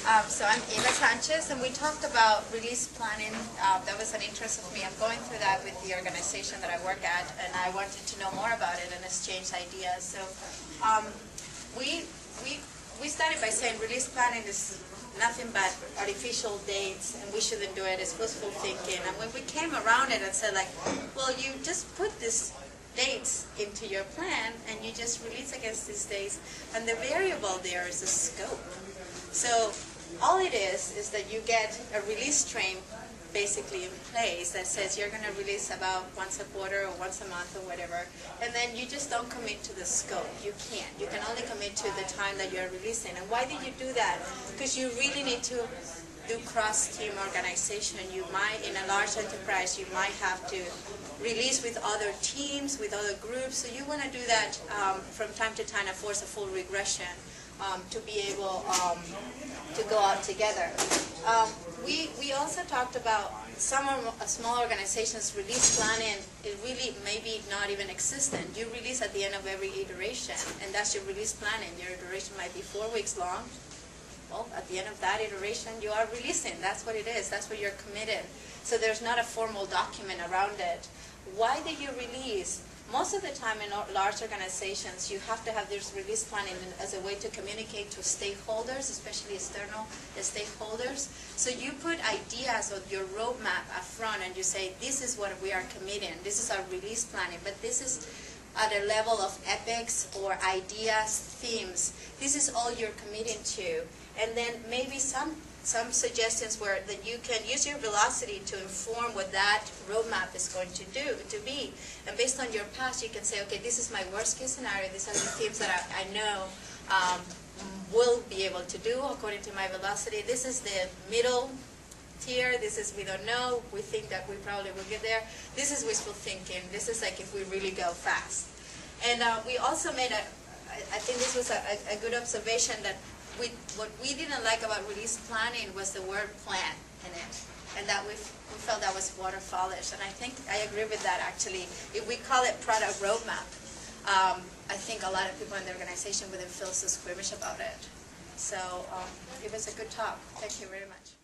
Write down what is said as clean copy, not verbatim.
So I'm Eva Sanchez, and we talked about release planning. That was an interest of me. I'm going through that with the organization that I work at, and I wanted to know more about it and exchange ideas. So we started by saying release planning is nothing but artificial dates, and we shouldn't do it. It's wishful thinking. And when we came around it and said, like, well, you just put these dates into your plan, and you just release against these dates, and the variable there is the scope. So all it is that you get a release train basically in place that says you're going to release about once a quarter or once a month or whatever, and then you just don't commit to the scope. You can't. You can only commit to the time that you're releasing. And why do you do that? Because you really need to do cross-team organization. You might, in a large enterprise, you might have to release with other teams, with other groups. So you want to do that from time to time and force a full regression to be able to go out together. We also talked about some small organizations release planning is really maybe not even existent. You release at the end of every iteration, and that's your release planning. Your iteration might be 4 weeks long. Well, at the end of that iteration, you are releasing. That's what it is. That's what you're committed. So there's not a formal document around it. Why do you release? Most of the time in large organizations, you have to have this release planning as a way to communicate to stakeholders, especially external stakeholders. So you put ideas of your roadmap up front and you say, this is what we are committing. This is our release planning, but this is at a level of epics or ideas, themes. This is all you're committing to. And then maybe some suggestions where that you can use your velocity to inform what that roadmap is going to be. And based on your past, you can say, okay, this is my worst case scenario. These are the themes that I know will be able to do according to my velocity. This is the middle tier. This is we don't know. We think that we probably will get there. This is wishful thinking. This is like if we really go fast. And we also made I think this was a good observation that what we didn't like about release planning was the word plan in it, and that we felt that was waterfallish. And I think I agree with that actually. If we call it product roadmap, I think a lot of people in the organization wouldn't feel so squeamish about it. So it was a good talk. Thank you very much.